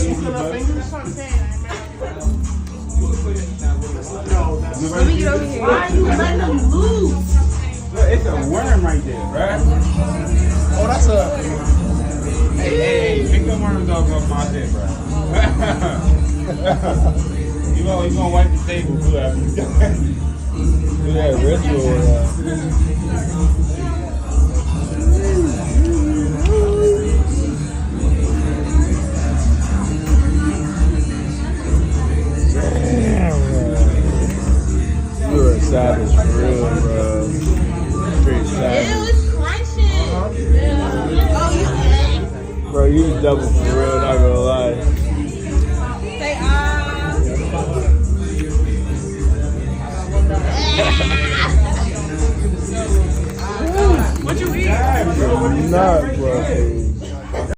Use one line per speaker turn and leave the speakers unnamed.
Let me get over here. Why are you letting them loose?
It's a worm right there, right?
Oh, that's a.
Hey, pick them worms off my head, bro. you gonna wipe the table too after you do that ritual. You're a savage for real, bro. Straight savage.
Ew, it's crunching. Oh, you
Bro, you double for real, not gonna lie.
say What you eat?
Not, bro.